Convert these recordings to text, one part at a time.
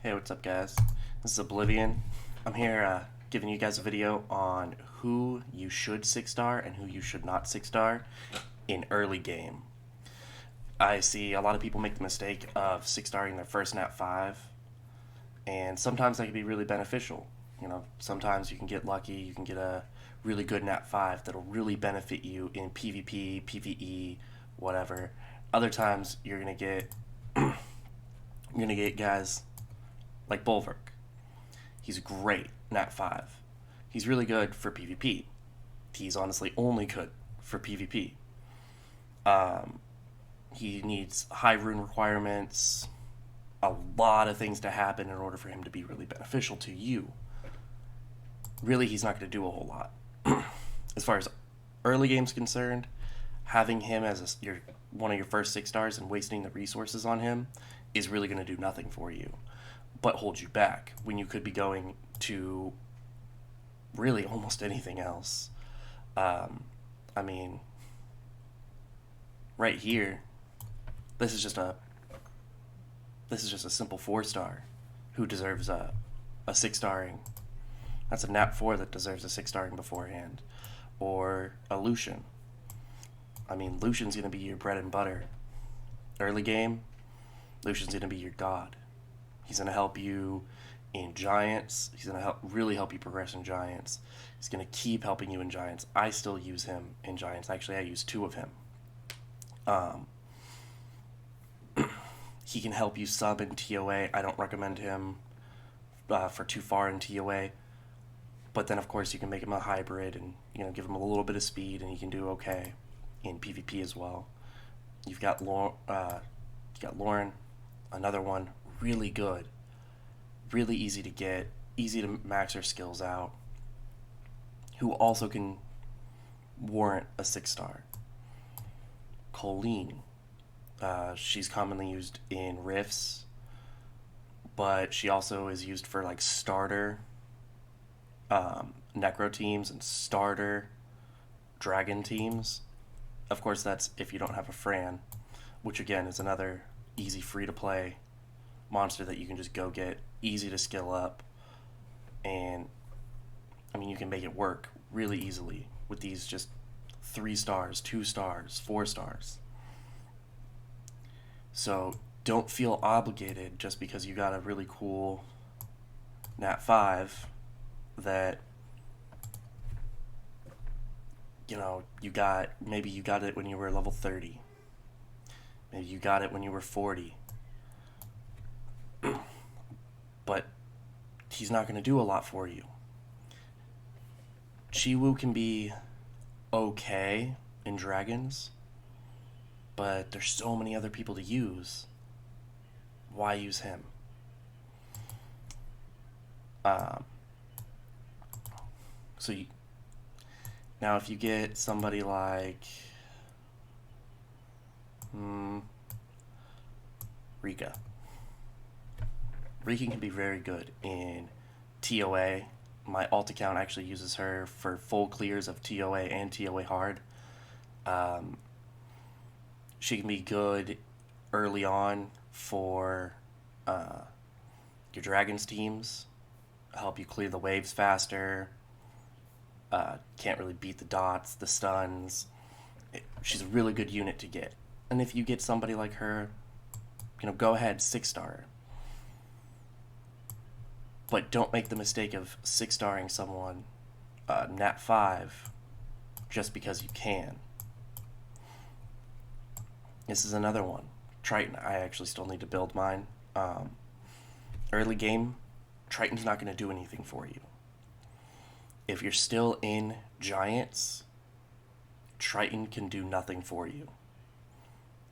Hey, what's up, guys? This is Oblivion. I'm here giving you guys a video on who you should 6-star and who you should not 6-star in early game. I see a lot of people make the mistake of 6-starring their first Nat 5, and sometimes that can be really beneficial. Sometimes you can get lucky, you can get a really good Nat 5 that'll really benefit you in PvP, PvE, whatever. Other times you're gonna get guys like Bulwark. He's great, Nat 5. He's really good for PvP. He's honestly only good for PvP. Um, he needs high rune requirements, a lot of things to happen in order for him to be really beneficial to you. Really, he's not going to do a whole lot. As far as early game's concerned, having him as one of your first 6-stars and wasting the resources on him is really going to do nothing for you, but hold you back when you could be going to really almost anything else. Um, I mean, right here, this is just a this is just a simple 4-star who deserves a 6-starring. That's a Nat 4 that deserves a 6-starring beforehand, or a Lucian. I mean, Lucian's gonna be your bread and butter. Early game, Lucian's gonna be your god. He's gonna help you in Giants. He's gonna really help you progress in Giants. He's gonna keep helping you in Giants. I still use him in Giants. Actually, I use two of him. Um, he can help you sub in TOA. I don't recommend him for too far in TOA, but then of course you can make him a hybrid and give him a little bit of speed, and he can do okay in PvP as well. You've got Lauren, another one really good, really easy to get, easy to max her skills out, who also can warrant a 6-star. Colleen, she's commonly used in Rifts, but she also is used for like starter Necro teams and starter Dragon teams. Of course, that's if you don't have a Fran, which again is another easy free to play monster that you can just go get, easy to skill up, and I mean you can make it work really easily with these just 3 stars, 2 stars, 4 stars. So don't feel obligated just because you got a really cool Nat 5 that maybe you got it when you were level 30. Maybe you got it when you were 40. But he's not going to do a lot for you. Chiwu can be okay in Dragons, but there's so many other people to use. Why use him? Um, so you, now if you get somebody like Rika. Rika can be very good in TOA. My alt account actually uses her for full clears of TOA and TOA hard. Um, she can be good early on for uh, your Dragons teams, help you clear the waves faster. Can't really beat the dots, the stuns. She's a really good unit to get. And if you get somebody like her, go ahead, 6-star her. But don't make the mistake of 6-starring someone Nat 5 just because you can. This is another one. Triton, I actually still need to build mine. Early game, Triton's not going to do anything for you. If you're still in Giants, Triton can do nothing for you.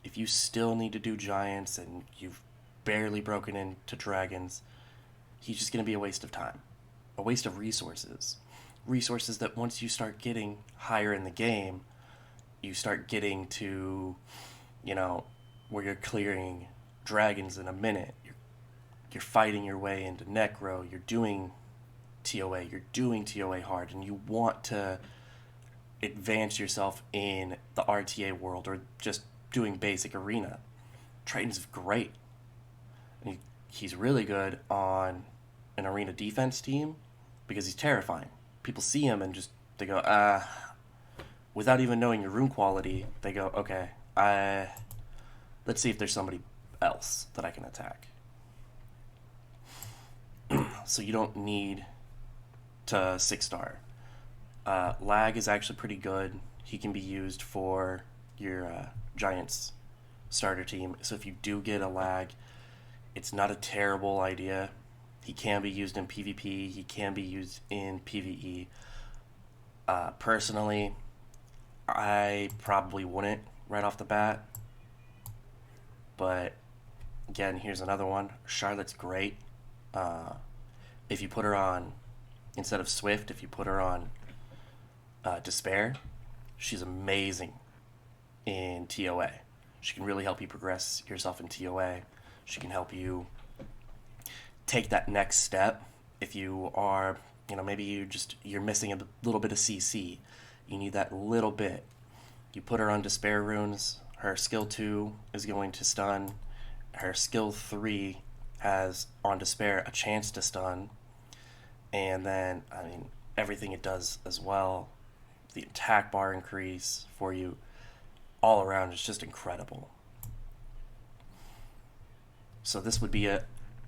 If you still need to do Giants and you've barely broken into Dragons, he's just going to be a waste of time, a waste of resources. Resources that once you start getting higher in the game, you start getting to, where you're clearing Dragons in a minute. You're fighting your way into Necro, you're doing TOA hard, and you want to advance yourself in the RTA world or just doing basic arena. Triton's great. And he's really good on an arena defense team because he's terrifying. People see him and just they go, without even knowing your rune quality, they go, okay, let's see if there's somebody else that I can attack. So you don't need to 6-star. Lag is actually pretty good. He can be used for your Giants starter team. So if you do get a lag, it's not a terrible idea. He can be used in PvP. He can be used in PvE. Personally, I probably wouldn't right off the bat. But again, here's another one. Charlotte's great. If you put her on, instead of Swift, if you put her on Despair, she's amazing in TOA. She can really help you progress yourself in TOA. She can help you take that next step. If you are, maybe you're missing a little bit of CC. You need that little bit. You put her on Despair runes. Her skill 2 is going to stun. Her skill 3 has on Despair a chance to stun. And then, everything it does as well. The attack bar increase for you all around is just incredible. So this would be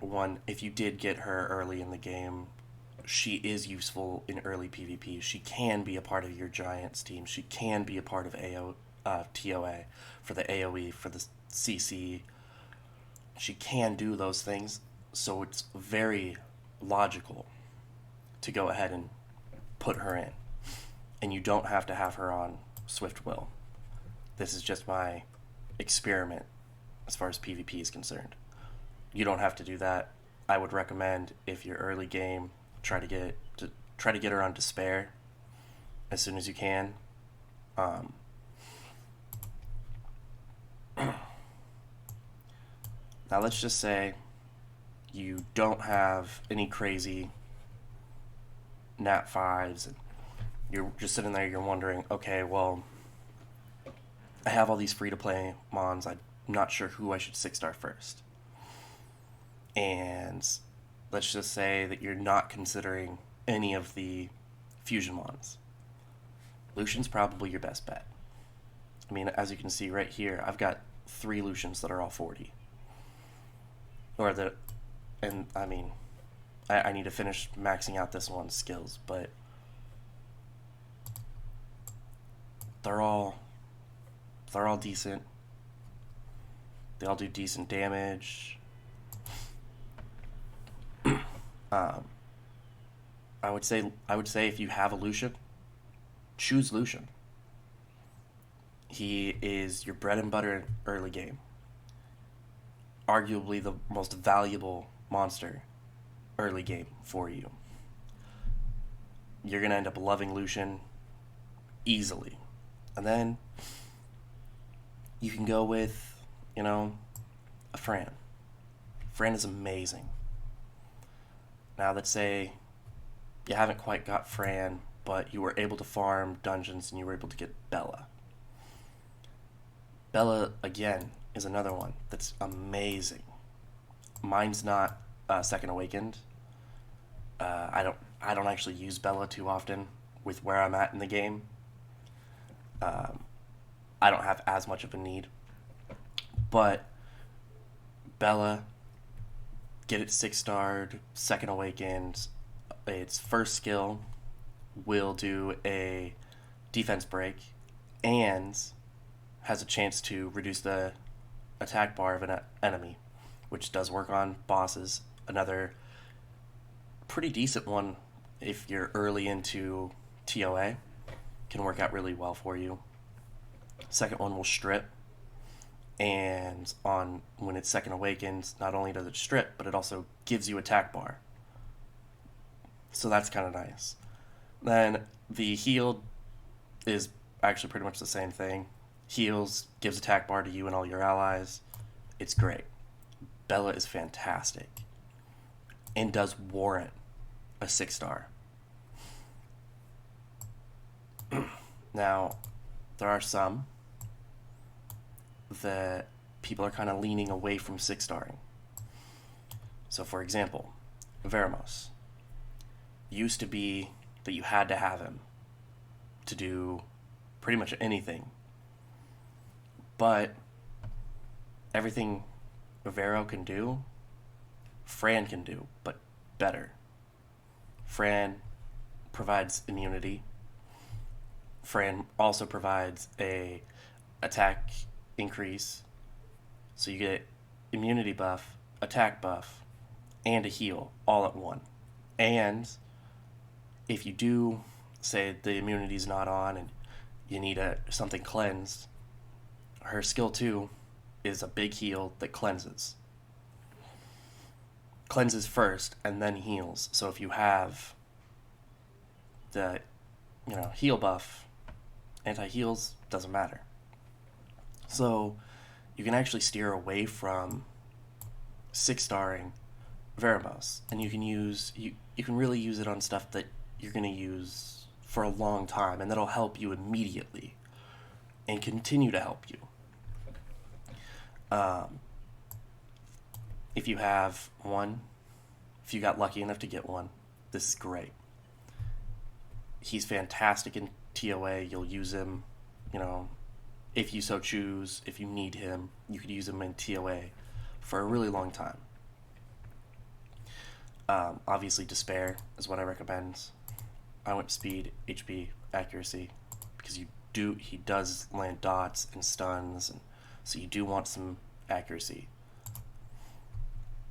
one, if you did get her early in the game, she is useful in early PvP. She can be a part of your Giants team. She can be a part of TOA, for the AoE, for the CC. She can do those things, so it's very logical to go ahead and put her in. And you don't have to have her on Swift Will. This is just my experiment as far as PvP is concerned. You don't have to do that. I would recommend, if you're early game, try to get her on Despair as soon as you can. Now let's just say you don't have any crazy Nat 5s and you're just sitting there, you're wondering, okay, well, I have all these free-to-play mons, I'm not sure who I should 6-star first. And let's just say that you're not considering any of the fusion mons. Lucian's probably your best bet. As you can see right here, I've got 3 Lucians that are all 40. I need to finish maxing out this one's skills, but they're all decent. They all do decent damage. I would say if you have a Lucian, choose Lucian. He is your bread and butter early game. Arguably the most valuable monster early game for you. You're going to end up loving Lucian easily. And then you can go with, a Fran. Fran is amazing. Now let's say you haven't quite got Fran, but you were able to farm dungeons and you were able to get Bella. Bella, again, is another one that's amazing. Mine's not Second Awakened. I don't actually use Bella too often with where I'm at in the game. I don't have as much of a need. But Bella, get it 6-starred, Second Awakened. Its first skill will do a defense break and has a chance to reduce the attack bar of an enemy, which does work on bosses. Another pretty decent one if you're early into TOA, can work out really well for you. Second one will strip, and when it's Second Awakens, not only does it strip, but it also gives you attack bar. So that's kind of nice. Then the heal is actually pretty much the same thing. Heals, gives attack bar to you and all your allies. It's great. Bella is fantastic and does warrant a 6-star. Now, there are some that people are kind of leaning away from 6-starring. So, for example, Veramos used to be that you had to have him to do pretty much anything. But everything Vero can do, Fran can do, but better. Fran provides immunity. Fran also provides a attack increase. So you get immunity buff, attack buff, and a heal all at one. And if you do say the immunity's not on and you need something cleansed, her skill 2 is a big heal that cleanses. Cleanses first and then heals. So if you have the heal buff, anti-heals, doesn't matter. So you can actually steer away from 6-starring Veramos, and you can really use it on stuff that you're going to use for a long time, and that'll help you immediately and continue to help you. If you have one, if you got lucky enough to get one, this is great. He's fantastic in TOA. You'll use him, if you so choose. If you need him, you could use him in TOA for a really long time. Obviously, Despair is what I recommend. I went speed, HP, accuracy, because he does land dots and stuns, and so you do want some accuracy.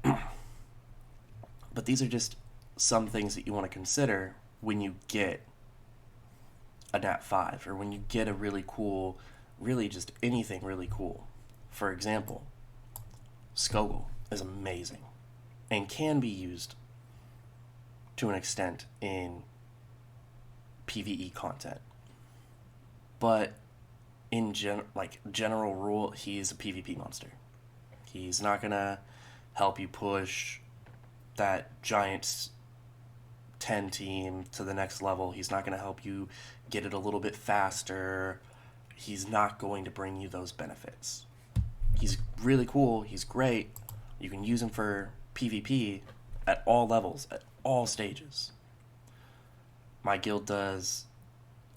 But these are just some things that you want to consider when you get a Nat 5, or when you get a really cool, really just anything really cool. For example, Skogul is amazing and can be used to an extent in PvE content. But in general rule, he's a PvP monster. He's not gonna help you push that Giants 10 team to the next level. He's not gonna help you get it a little bit faster. He's not going to bring you those benefits. He's really cool. He's great. You can use him for PvP at all levels, at all stages. My guild does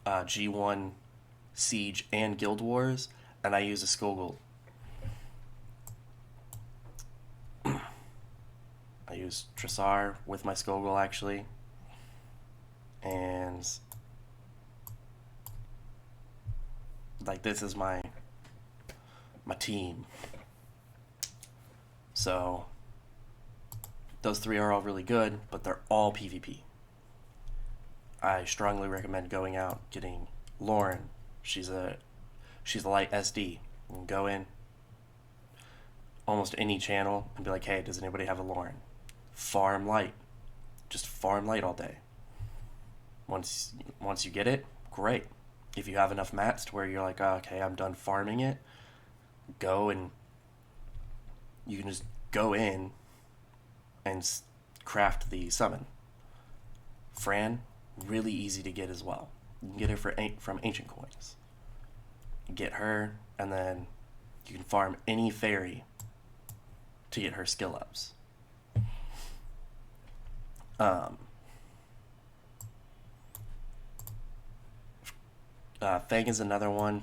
G1, Siege, and Guild Wars, and I use a Skogul. I use Tressar with my Skogul, actually. And this is my team. So those 3 are all really good, but they're all PvP. I strongly recommend going out, getting Lauren. She's a light SD. You can go in almost any channel and be like, hey, does anybody have a Lauren? Farm light. Just farm light all day. Once you get it, great. If you have enough mats to where you're like, oh, okay, I'm done farming it, go and you can just go in and craft the summon. Fran, really easy to get as well. You can get her from Ancient Coins. Get her, and then you can farm any fairy to get her skill ups. Fang is another one.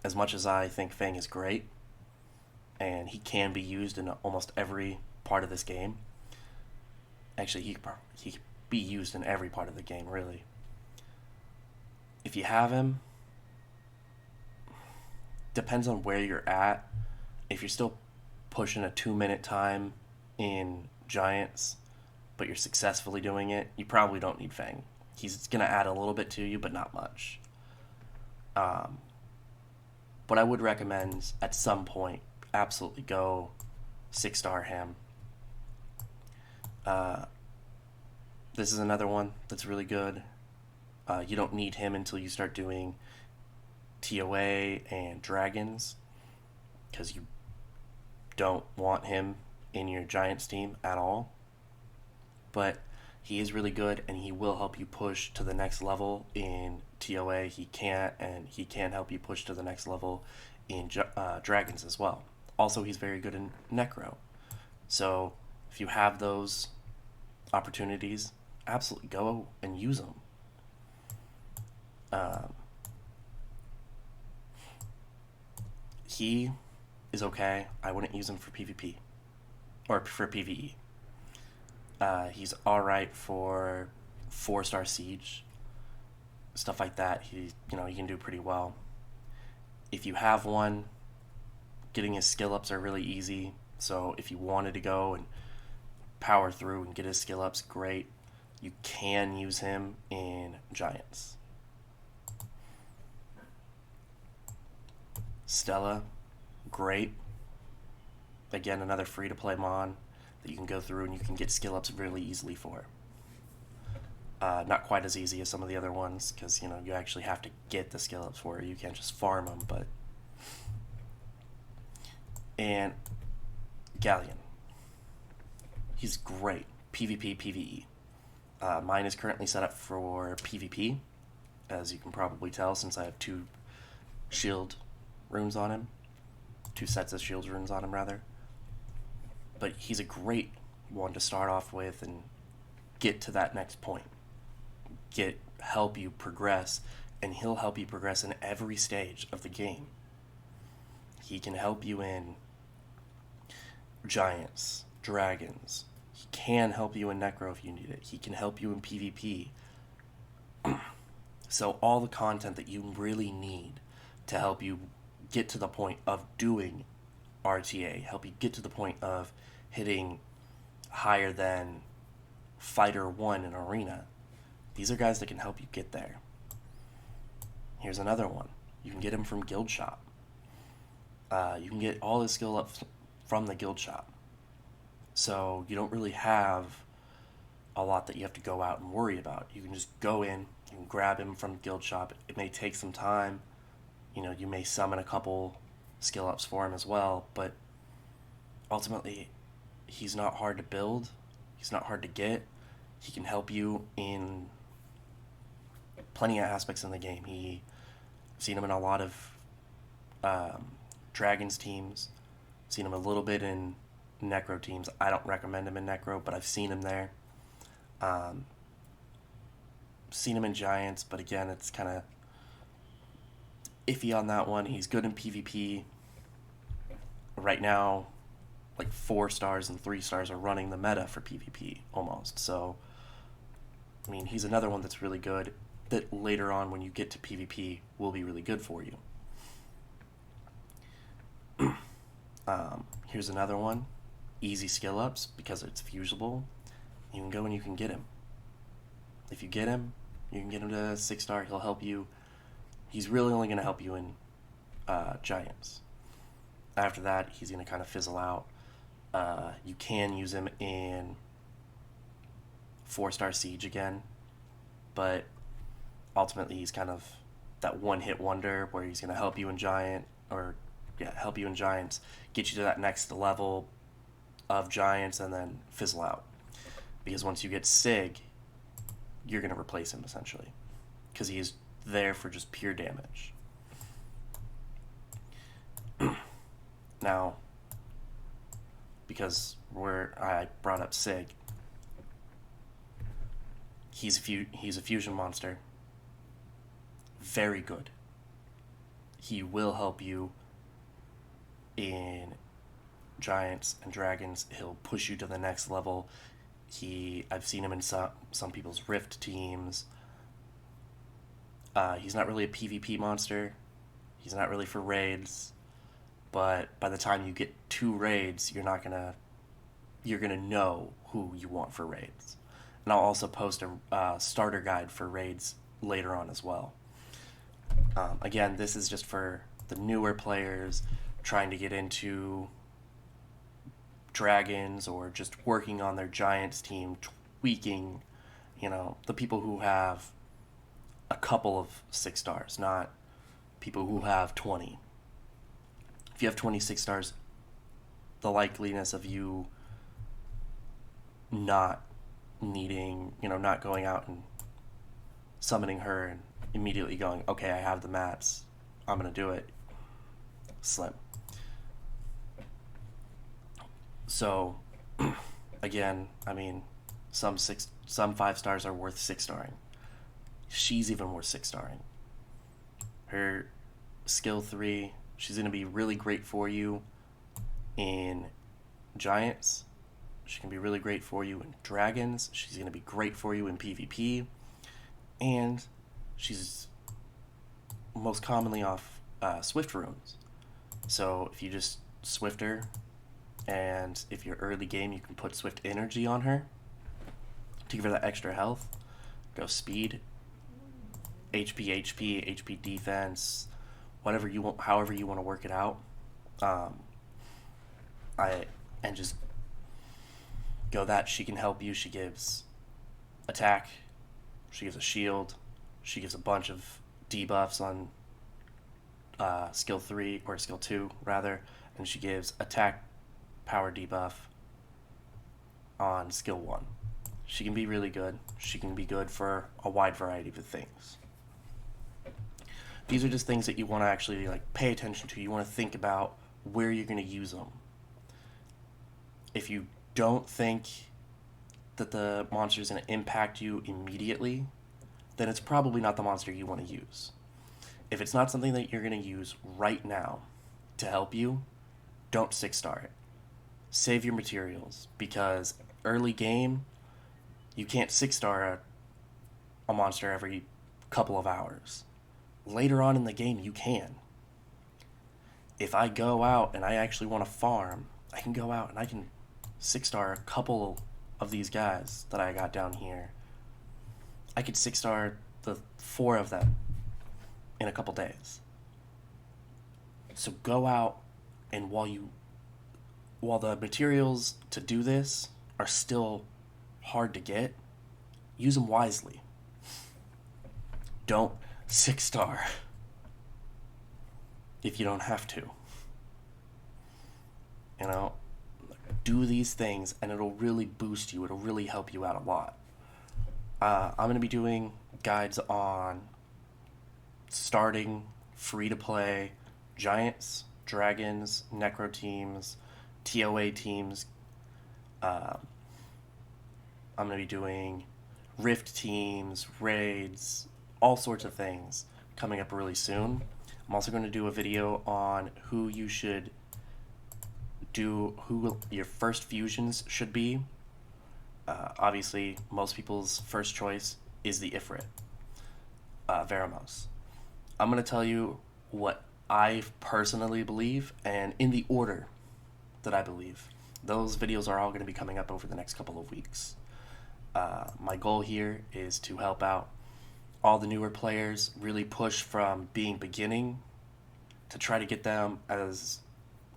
As much as I think Fang is great, and he can be used in almost every part of this game. Actually, he could be used in every part of the game, really. If you have him, depends on where you're at. If you're still pushing a 2-minute time in Giants, but you're successfully doing it, you probably don't need Fang. He's going to add a little bit to you, but not much. But I would recommend at some point, absolutely go 6-star him. This is another one that's really good. You don't need him until you start doing TOA and Dragons, because you don't want him in your Giants team at all. But he is really good, and he will help you push to the next level in TOA. He can help you push to the next level in Dragons as well. Also, he's very good in Necro. So If you have those opportunities, absolutely go and use them. Um, he is okay. I wouldn't use him for PvP or for PvE. He's all right for 4-star siege, stuff like that. He can do pretty well. If you have one, getting his skill ups are really easy. So if you wanted to go and power through and get his skill ups, great. You can use him in Giants. Stella, great. Again, another free to play Mon that you can go through and you can get skill ups really easily for. Not quite as easy as some of the other ones because you actually have to get the skill ups for it. You can't just farm them, but. And Galleon, he's great. PvP, PvE. Mine is currently set up for PvP, as you can probably tell, since I have 2 shield runes on him. 2 sets of shield runes on him, rather. But he's a great one to start off with and get to that next point. Help you progress, and he'll help you progress in every stage of the game. He can help you in Giants, Dragons. He can help you in Necro if you need it. He can help you in PvP. So all the content that you really need to help you get to the point of doing RTA, help you get to the point of hitting higher than Fighter 1 in Arena. These are guys that can help you get there. Here's another one. You can get him from Guild Shop. You can get all his skill up from the Guild Shop. So you don't really have a lot that you have to go out and worry about. You can just go in, you can grab him from the Guild Shop. It may take some time. You may summon a couple skill ups for him as well, but ultimately, he's not hard to build. He's not hard to get. He can help you in plenty of aspects in the game. I've seen him in a lot of Dragons teams. Seen him a little bit in Necro teams. I don't recommend him in Necro, but I've seen him there. Seen him in Giants, but again, it's kind of iffy on that one. He's good in PvP. Right now, like 4 stars and 3 stars are running the meta for PvP almost. So, I mean, he's another one that's really good that later on when you get to PvP will be really good for you. Here's another one. Easy skill ups because it's fusible. You can go and you can get him. If you get him, you can get him to 6-star. He'll help you. He's really only going to help you in Giants. After that, he's going to kind of fizzle out. You can use him in 4-star Siege again, but ultimately he's kind of that one-hit wonder where he's going to help you in help you in Giants, get you to that next level of Giants, and then fizzle out. Because once you get Sig, you're going to replace him essentially, because he is there for just pure damage. Now, because I brought up Sig, he's a fusion monster. Very good. He will help you in Giants and Dragons. He'll push you to the next level. I've seen him in some people's Rift teams. He's not really a PvP monster. He's not really for raids. But by the time you get 2 raids, you're gonna know who you want for raids. And I'll also post a starter guide for raids later on as well. Again, this is just for the newer players trying to get into Dragons or just working on their Giants team, tweaking, the people who have a couple of 6 stars, not people who have 20. If you have 26 stars, the likeliness of you not needing, not going out and summoning her and immediately going, okay, I have the mats, I'm going to do it, slim. So, again, I mean, some 5 stars are worth 6-starring. She's even worth 6-starring. Her skill 3, she's going to be really great for you in Giants. She can be really great for you in Dragons. She's going to be great for you in PvP. And she's most commonly off Swift runes. So if you just Swift her, and if you're early game, you can put Swift Energy on her to give her that extra health. Go speed, HP defense, whatever you want, however you want to work it out. And just go that. She can help you. She gives attack, she gives a shield, she gives a bunch of debuffs on skill 3 or skill 2 rather, and she gives attack power debuff on skill 1. She can be really good. She can be good for a wide variety of things. These are just things that you want to actually like pay attention to. You want to think about where you're going to use them. If you don't think that the monster is going to impact you immediately, then it's probably not the monster you want to use. If it's not something that you're going to use right now to help you, don't 6-star it. Save your materials, because early game, you can't 6-star a monster every couple of hours. Later on in the game, you can. If I go out and I actually want to farm, I can go out and I can 6-star a couple of these guys that I got down here. I could 6-star the 4 of them in a couple days. So go out, and while the materials to do this are still hard to get, use them wisely. Don't 6-star if you don't have to. You know, do these things and it'll really boost you. It'll really help you out a lot. I'm going to be doing guides on starting free-to-play Giants, Dragons, Necro teams, TOA teams. I'm going to be doing Rift teams, raids, all sorts of things coming up really soon. I'm also going to do a video on who you should do, who your first fusions should be. Obviously, most people's first choice is the Ifrit, Veramos. I'm going to tell you what I personally believe, and in the order that I believe. Those videos are all going to be coming up over the next couple of weeks. My goal here is to help out all the newer players, really push from being beginning to try to get them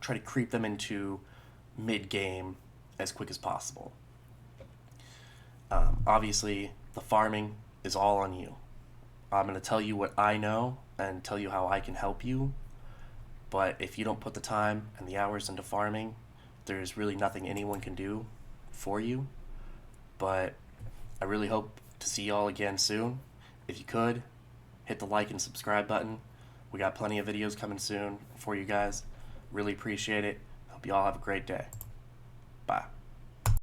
try to creep them into mid-game as quick as possible. Obviously, the farming is all on you. I'm going to tell you what I know and tell you how I can help you, but if you don't put the time and the hours into farming, there's really nothing anyone can do for you. But I really hope to see y'all again soon. If you could, hit the like and subscribe button. We got plenty of videos coming soon for you guys. Really appreciate it. Hope you all have a great day. Bye.